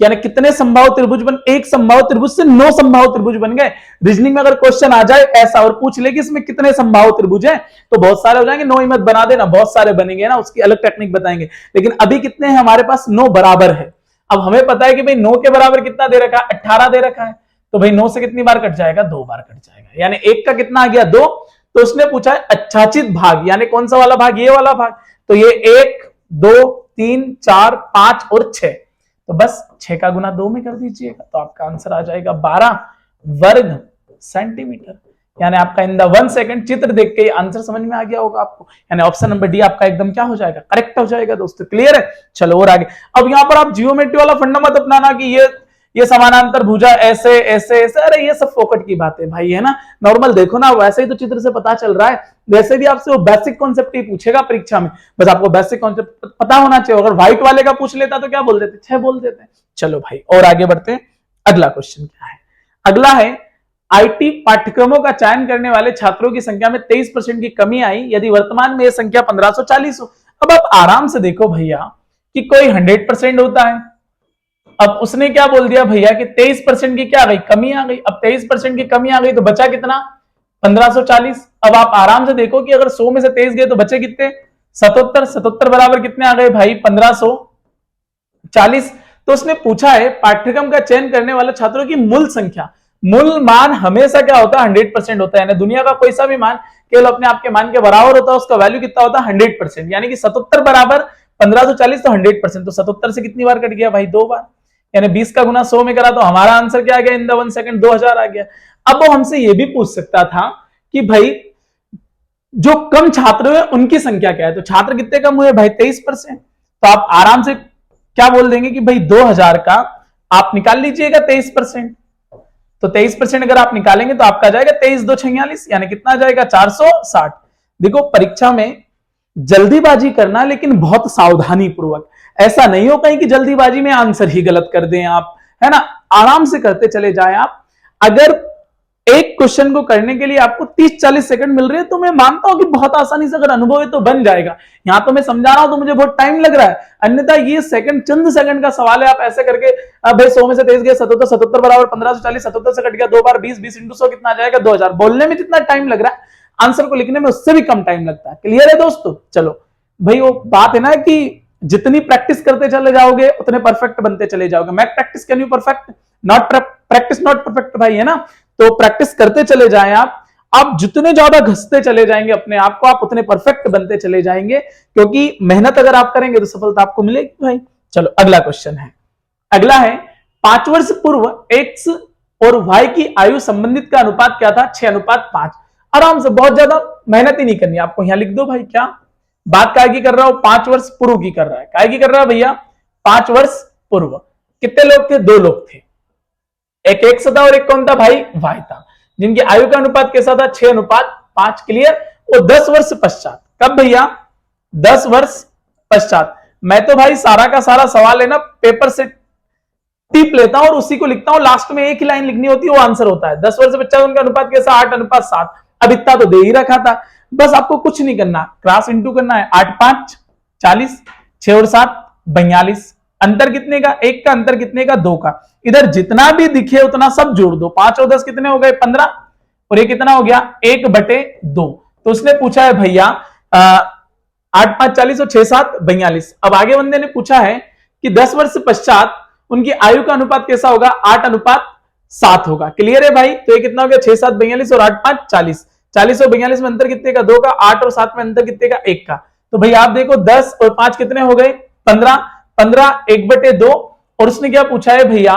यानी कितने संभाव त्रिभुज बन, एक संभाव त्रिभुज से 9 संभाव त्रिभुज बन गए। रीजनिंग में अगर क्वेश्चन आ जाए ऐसा और पूछ ले कि इसमें कितने संभाव त्रिभुज हैं, तो बहुत सारे हो जाएंगे, 9 ही मत बना देना, बहुत सारे बनेंगे ना, उसकी अलग टेक्निक बताएंगे। लेकिन अभी कितने हैं हमारे पास, 9 बराबर है। अब हमें पता है कि भाई 9 के बराबर कितना दे रखा है, 18 दे रखा है, तो भाई 9 से कितनी बार कट जाएगा, 2 बार कट जाएगा, यानी 1 का कितना आ गया, 2। तो उसने पूछा है अच्छाचित भाग, यानी कौन सा वाला भाग, ये वाला भाग, तो ये 1 2 3 4 5 और 6, तो बस 6 का गुना 2 में कर दीजिएगा, तो आपका आंसर आ जाएगा 12 वर्ग सेंटीमीटर। यानी आपका इन द 1 सेकंड चित्र देख के आंसर समझ में आ गया होगा आपको, यानी ऑप्शन नंबर डी आपका एकदम क्या हो जाएगा, करेक्ट हो जाएगा दोस्तों। क्लियर है, चलो और आगे। अब यहां पर आप जियोमेट्री वाला फंडा मत अपनाना कि ये समानांतर भुजा ऐसे ऐसे ऐसे, अरे ये सब फोकट की बात है भाई, है ना, नॉर्मल देखो ना, वैसे ही तो चित्र से पता चल रहा है। वैसे भी आपसे वो बेसिक कॉन्सेप्ट ही पूछेगा परीक्षा में, बस आपको बेसिक कॉन्सेप्ट पता होना चाहिए। अगर व्हाइट वाले का पूछ लेता तो क्या बोल देते, 6 बोल देते। चलो भाई और आगे बढ़ते हैं, अगला क्वेश्चन क्या है, अगला है आईटी पाठ्यक्रमों का चयन करने वाले छात्रों की संख्या में 23% की कमी आई यदि वर्तमान में यह संख्या 1540 हो। अब आप आराम से देखो भैया कि कोई 100% होता है, अब उसने क्या बोल दिया भैया कि 23% की क्या आ गई, कमी आ गई। अब 23% की कमी आ गई तो बचा कितना, 1540। अब आप आराम से देखो कि अगर 100 में से 23 गए तो बचे कितने, 77। 77 बराबर कितने आ गए भाई, 1540। तो उसने पूछा है पाठ्यक्रम का चयन करने वाले छात्रों की मूल संख्या। मूल मान हमेशा क्या होता है, 100% होता है, यानी दुनिया का कोई सा भी मान केवल अपने आप के मान के बराबर होता है, उसका वैल्यू कितना होता है, 100%। यानी कि 77 बराबर 1540 तो 100%, तो 77 से कितनी बार कट गया भाई, 2 बार, यानी 20 का गुना 100 में करा तो हमारा आंसर क्या आ गया, इन द 1 सेकंड 2000 आ गया। अब वो हमसे ये भी पूछ सकता था कि भाई जो कम छात्र है उनकी संख्या क्या है, तो छात्र कितने कम हुए भाई, 23%। तो आप आराम से क्या बोल देंगे कि भाई 2000 का आप निकाल लीजिएगा 23%, तो 23% अगर आप निकालेंगे तो आपका जाएगा 23 2 46, यानी कितना जाएगा, 460। देखो परीक्षा में जल्दीबाजी करना, लेकिन बहुत सावधानी पूर्वक, ऐसा नहीं हो कहीं कि जल्दीबाजी में आंसर ही गलत कर दें आप, है ना, आराम से करते चले जाएं आप। अगर एक क्वेश्चन को करने के लिए आपको 30-40 सेकंड मिल रहे हैं तो मैं मानता हूं कि बहुत आसानी से, अगर अनुभव है तो बन जाएगा। यहां तो मैं समझा रहा हूं तो मुझे बहुत टाइम लग रहा है, अन्यथा ये सेकंड चंद सेकंड का सवाल है। आप ऐसे करके भाई 100 में से 23 गए, 77, 77 बराबर 1540, 77 से कट गया 2 बार 20, 20 इंटू 100 कितना आ जाएगा, 2000। बोलने में जितना टाइम लग रहा है, आंसर को लिखने में उससे भी कम टाइम लगता है। क्लियर है दोस्तों, चलो भाई वो बात है ना कि जितनी प्रैक्टिस करते चले जाओगे उतने परफेक्ट बनते चले जाओगे। Make practice can you perfect, not practice not perfect भाई, है ना। तो प्रैक्टिस करते चले जाएं आप जितने ज्यादा घसते चले जाएंगे अपने आप को, आप उतने परफेक्ट बनते चले जाएंगे, क्योंकि मेहनत अगर आप करेंगे तो सफलता आपको मिलेगी भाई। चलो अगला क्वेश्चन है, अगला है 5 वर्ष पूर्व x और y की आयु संबंधित का अनुपात क्या था, 6:5। आराम से, बहुत ज्यादा मेहनत ही नहीं करनी आपको, यहां लिख दो भाई। क्या बात काय की कर रहा हूं, 5 वर्ष पूर्व की कर रहा है, काय की कर रहा है भैया, 5 वर्ष पूर्व। कितने लोग थे, 2 लोग थे, एक x था और एक कौन था भाई, y था, जिनकी आयु का अनुपात कैसा था, 6:5। क्लियर। और 10 वर्ष पश्चात, कब भैया, 10 वर्ष पश्चात। मैं तो भाई सारा का सारा सवाल है ना पेपर से टिप लेता हूं और उसी को लिखता हूं, लास्ट में एक ही लाइन लिखनी होती है, वो आंसर होता है। 10 वर्ष पश्चात उनका अनुपात कैसा, 8:7। अब इतना तो दे ही रखा था, बस आपको कुछ नहीं करना, क्रॉस इंटू करना है। 8 5 40, 6 और 7 42। अंतर कितने का, 1 का, अंतर कितने का, 2 का। इधर जितना भी दिखे उतना सब जोड़ दो, 5 और 10 कितने हो गए, 15, और ये कितना हो गया, 1/2। तो उसने पूछा है भैया 8 5 40 और 6 7 42। अब आगे बंदे ने पूछा है कि 10 वर्ष पश्चात उनकी आयु का अनुपात कैसा होगा, 8:7 होगा। क्लियर है भाई। तो ये कितना हो गया, 6 7 42 और 8 5 40। 40 और 42 में अंतर कितने का, 2 का। 8 और 7 में अंतर कितने का, 1 का। तो भाई आप देखो 10 और 5 कितने हो गए, 15, 15 1/2। और उसने क्या पूछा है भैया,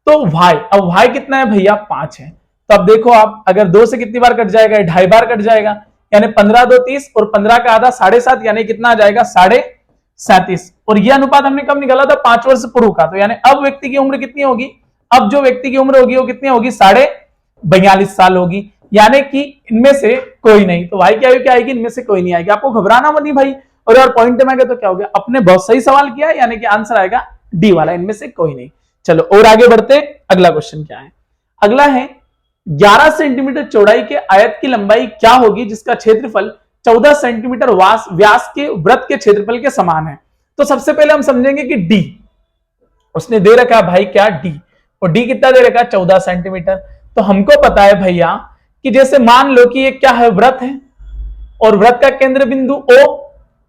तो y, अब y कितना है भैया, 5 है। तो अब देखो आप, अगर 2 से कितनी बार कट जाएगा, 2.5 बार कट जाएगा, यानी 15 2 30 और 15 का आधा 7.5, यानी कितना आ जाएगा, 37.5। और यह अनुपात हमने कब निकाला था, 5 वर्ष पूर्व का। तो यानी अब व्यक्ति की उम्र कितनी होगी, अब जो व्यक्ति की उम्र होगी वो कितनी होगी, 42.5 साल होगी, यानी कि इनमें से कोई नहीं। तो y की आयु क्या आएगी, इनमें से कोई नहीं आएगी। आपको घबराना मत भाई। और यार पॉइंट में गए तो क्या हो गया, अपने बहुत सही सवाल किया, यानी कि आंसर आएगा डी वाला, इनमें से कोई नहीं। चलो और आगे बढ़ते, अगला क्वेश्चन क्या है, अगला है 11 सेंटीमीटर चौड़ाई के आयत की लंबाई क्या होगी जिसका क्षेत्रफल 14 सेंटीमीटर व्यास के वृत्त के क्षेत्रफल के समान है। तो सबसे पहले हम समझेंगे कि डी, उसने दे रखा है भाई क्या डी, और डी कितना दे रखा है 14 सेंटीमीटर। तो हमको पता है भैया कि जैसे मान लो कि ये क्या है व्रत है, और व्रत का केंद्र बिंदु O,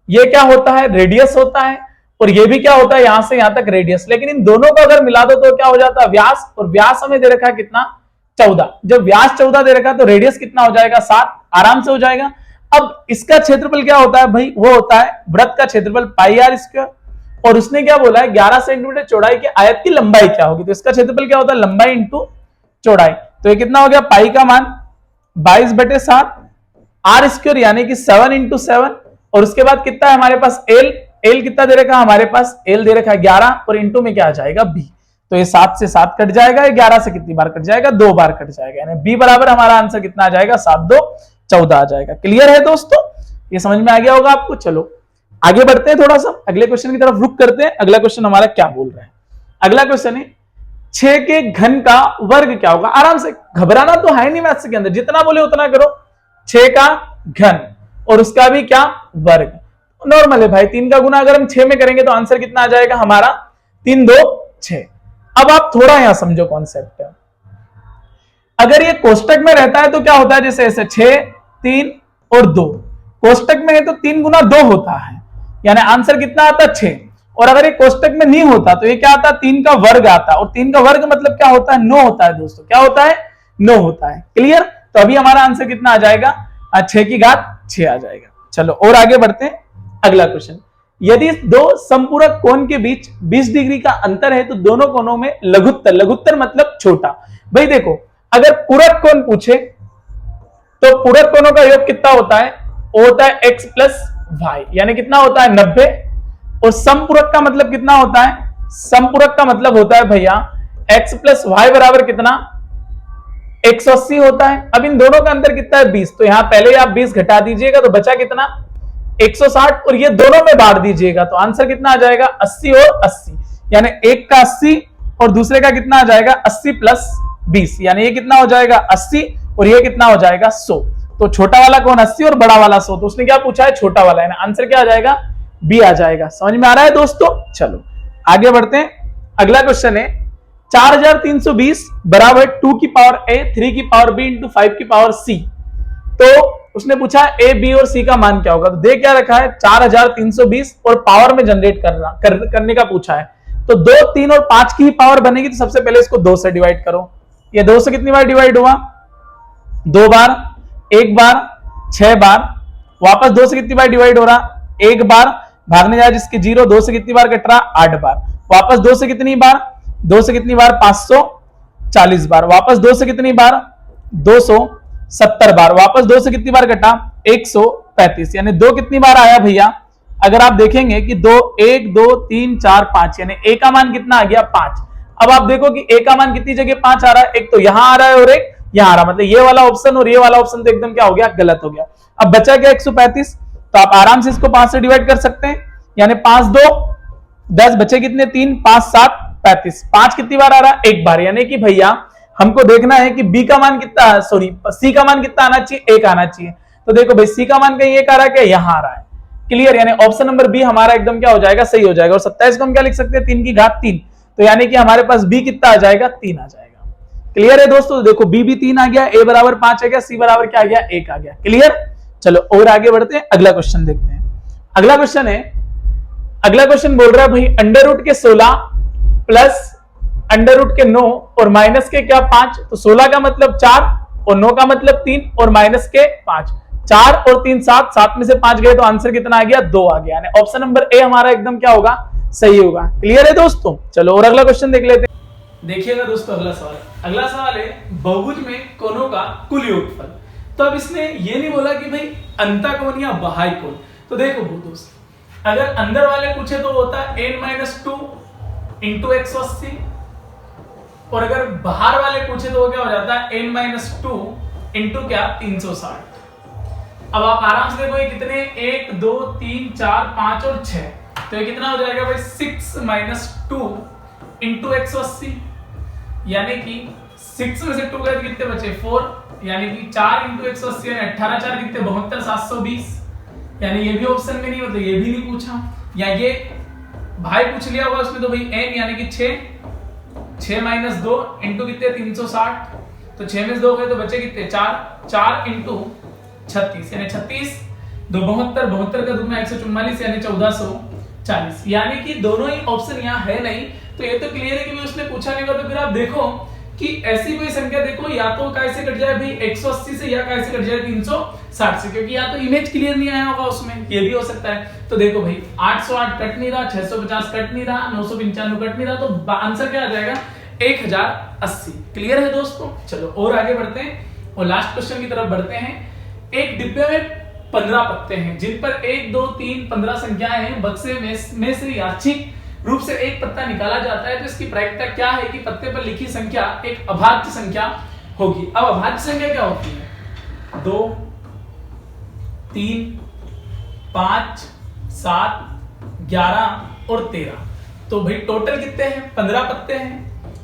ये क्या होता है रेडियस होता है, और ये भी क्या होता है यहां से यहां तक रेडियस। लेकिन इन दोनों को अगर मिला दो तो क्या हो जाता है व्यास, और व्यास हमें दे रखा है कितना 14। जब व्यास 14 दे रखा है तो रेडियस कितना हो जाएगा 7, आराम से हो जाएगा। अब इसका क्षेत्रफल क्या होता है भाई, वो होता है व्रत का क्षेत्रफल पाई आर स्क्वायर, और उसने क्या बोला है 11 सेंटीमीटर चौड़ाई के आयत की लंबाई क्या होगी, तो इसका क्षेत्रफल क्या होता है लंबाई इंटू चौड़ाई। तो ये कितना हो गया पाई का मान 22/7 आर स्क्वायर यानी कि 7 इंटू 7, और उसके बाद कितना है हमारे पास एल कितना दे रखा है हमारे पास, एल दे रखा है 11, और इंटू में क्या आ जाएगा बी। तो ये 7 से 7 कट जाएगा, 11 से कितनी बार कट जाएगा 2 बार कट जाएगा, यानी बी बराबर हमारा आंसर कितना आ जाएगा 7 2 14 आ जाएगा। क्लियर है दोस्तों, ये समझ में आ गया होगा आपको। चलो आगे बढ़ते हैं, थोड़ा सा अगले क्वेश्चन की तरफ रुक करते हैं। अगला क्वेश्चन हमारा क्या बोल रहा है, अगला क्वेश्चन है 6 के घन का वर्ग क्या होगा। आराम से, घबराना तो है नहीं मैथ्स के अंदर, जितना बोले उतना करो। 6 का घन और उसका भी क्या वर्ग, नॉर्मल है भाई। 3 का गुना अगर हम 6 में करेंगे तो आंसर कितना आ जाएगा हमारा 3 2 6। अब आप थोड़ा यहां समझो कॉन्सेप्ट है, अगर ये कोष्टक में रहता है तो क्या होता है, जैसे ऐसे 6 3 और 2, कोष्टक में है तो 3 गुना 2 होता है, यानी आंसर कितना आता है 6। और अगर ये कोष्टक में नहीं होता तो ये क्या आता है 3 का वर्ग आता है, और 3 का वर्ग मतलब क्या होता है 9 होता है दोस्तों, क्या होता है 9 होता है। क्लियर, तो अभी हमारा आंसर कितना आ जाएगा 6 की घात 6 आ जाएगा। चलो और आगे बढ़ते हैं, अगला क्वेश्चन, यदि दो संपूरक कोण के बीच 20 डिग्री का अंतर है तो दोनों कोणों में लघुत्तर, लघुत्तर मतलब छोटा। भाई देखो, अगर पूरक कोण पूछे तो पूरक कोणों का योग कितना होता है, वो होता है x प्लस वाई, यानी कितना होता है 90। और समपूरक का मतलब कितना होता है, समपूरक का मतलब होता है भैया x प्लस वाई बराबर कितना 180 होता है। अब इन दोनों का अंतर कितना है 20, तो यहां पहले आप 20 घटा दीजिएगा तो बचा कितना 160, और ये दोनों में बांट दीजिएगा तो आंसर कितना आ जाएगा 80 और 80, यानी एक का 80 और दूसरे का कितना आ जाएगा 80 प्लस 20, यानी ये कितना हो जाएगा 80 और ये कितना हो जाएगा 100। तो छोटा वाला कौन 80 और बड़ा वाला 100, तो उसने क्या पूछा है छोटा वाला, यानी आंसर क्या आ जाएगा बी आ जाएगा। समझ में आ रहा है दोस्तों। चलो आगे बढ़ते हैं, अगला क्वेश्चन है 4320 बराबर 2 की पावर a 3 की पावर b इंटू 5 की पावर c। तो उसने पूछा a b और c का मान क्या होगा, तो दे क्या रखा है 4320 और पावर में जनरेट करने का पूछा है। तो 2 3 और 5 की ही पावर बनेगी, तो सबसे पहले इसको 2 से डिवाइड करो। ये 2 से कितनी बार डिवाइड हुआ 2 बार, 1 बार, 6 बार, वापस 2 से कितनी बार डिवाइड हो रहा 1 बार, भागने जाए जिसके 0, 2 से कितनी बार कट रहा 8 बार, वापस 2 से कितनी बार 2 से कितनी बार 540 बार, वापस 2 से कितनी बार 270 बार, वापस 2 से कितनी बार कटा 135, यानी 2 कितनी बार आया भैया, अगर आप देखेंगे कि 2 1 2 3 4 5, यानी a का मान कितना आ गया 5। अब आप देखो कि a का मान कितनी जगह 5 आ रहा है, एक तो यहां आ रहा है और एक यहां आ रहा है, मतलब ये वाला ऑप्शन और ये वाला ऑप्शन तो एकदम क्या हो गया गलत हो गया। अब बचा गया 135, तो आप आराम से इसको 5 से डिवाइड कर सकते हैं, यानी 5 2 10, बचे कितने 3 5 7 35, 5 कितनी बार आ रहा है 1 बार, यानी कि भैया हमको देखना है कि b का मान कितना, सॉरी c का मान कितना आना चाहिए 1 आना चाहिए। तो देखो भाई c का मान कहीं 1 आ रहा है क्या, यहां आ रहा है। क्लियर, यानी ऑप्शन नंबर बी हमारा एकदम क्या हो जाएगा सही हो जाएगा। और 27 को हम क्या लिख सकते हैं 3 की घात 3, तो यानी कि हमारे पास b कितना आ जाएगा 3 आ जाएगा। क्लियर है दोस्तों, देखो b भी 3 आ गया, a बराबर 5 आ गया, c बराबर क्या आ गया 1 आ गया। क्लियर, चलो और आगे बढ़ते हैं, अगला क्वेश्चन देखते हैं। अगला क्वेश्चन है, अगला क्वेश्चन बोल रहा है भाई अंडर रूट के 16 प्लस अंडर रूट के 9 और माइनस के क्या 5, तो 16 का मतलब 4 और 9 का मतलब 3 और माइनस के 5, 4 और 3 7, 7 में से 5 गए तो आंसर कितना आ गया 2 आ गया, यानी ऑप्शन नंबर ए हमारा एकदम क्या होगा सही होगा। क्लियर है दोस्तों, चलो और अगला क्वेश्चन देख लेते हैं। देखिएगा दोस्तों अगला सवाल, अगला सवाल है बहुभुज में कोणों का कुल योगफल। तो अब इसने ये नहीं बोला कि भाई अंतःकोण या बाह्य कोण, तो देखो दोस्त अगर अंदर वाले पूछे तो होता है n-2 इंटू 180, और अगर बाहर वाले पूछे तो वो क्या हो जाता है n-2 इंटू क्या 360। अब आप आराम से देखो ये कितने 1 2 3 4 5 और 6, तो ये कितना हो जाएगा भाई 6 - 2 इंटू 180, यानी कि 6 में से 2 गए कितने बचे 4, यानी कि 4 इंटू 180 यानी 18 4 कितने 72 720, यानी ये भी ऑप्शन में नहीं, मतलब ये भी नहीं पूछा, या ये भाई पूछ लिया होगा उसने तो भाई n यानी कि 6 माइनस 2 इंटू कितने 360, तो 6 में से 2 गए तो बचे कितने 4 इंटू 36 यानी 36 2 72 72 का दुगना 144 यानी 1440, यानी कि दोनों ही ऑप्शन यहाँ है नहीं। तो ये तो क्लियर है कि भाई उसने पूछा नहीं होगा। तो फिर आप देखो कि ऐसी कोई संख्या देखो या तो कैसे कट जाए भाई 180 से, या कैसे कट जाए 360 से, क्योंकि या तो इमेज क्लियर नहीं आया होगा उसमें, ये भी हो सकता है। तो देखो भाई 808 कट नहीं रहा, 650 कट नहीं रहा, 995 कट नहीं रहा, तो आंसर क्या आ जाएगा 1080। क्लियर है दोस्तों। चलो और आगे बढ़ते हैं और लास्ट क्वेश्चन की तरफ बढ़ते हैं। एक डिब्बे में 15 पत्ते हैं जिन पर 1 2 3 15 संख्याएं हैं। बक्से में से यादृच्छिक रूप से एक पत्ता निकाला जाता है, तो इसकी प्रायिकता क्या है कि पत्ते पर लिखी संख्या एक अभाज्य संख्या होगी। अब अभाज्य संख्या क्या होती है 2 3 5 7 11 और 13। तो भाई टोटल कितने हैं 15 पत्ते हैं,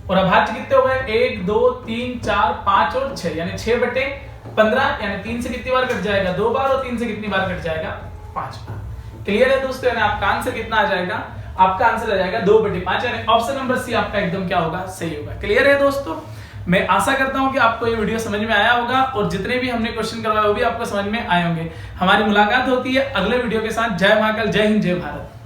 और अभाज्य कितने हो गए 1 2 3 4 5 और 6, यानी 6/15 यानी 3 से कितनी बार कट जाएगा 2 बार, और 3 से कितनी बार कट जाएगा 5 बार। क्लियर है दोस्तों। यानी आपका आंसर कितना आ जाएगा, आपका आंसर आ जाएगा 2/5, यानी ऑप्शन नंबर सी आपका एकदम क्या होगा सही होगा। क्लियर है दोस्तों। मैं आशा करता हूं कि आपको ये वीडियो समझ में आया होगा, और जितने भी हमने क्वेश्चन करवाए वो भी आपको समझ में आए होंगे। हमारी मुलाकात होती है अगले वीडियो के साथ। जय महाकाल, जय हिंद, जय भारत।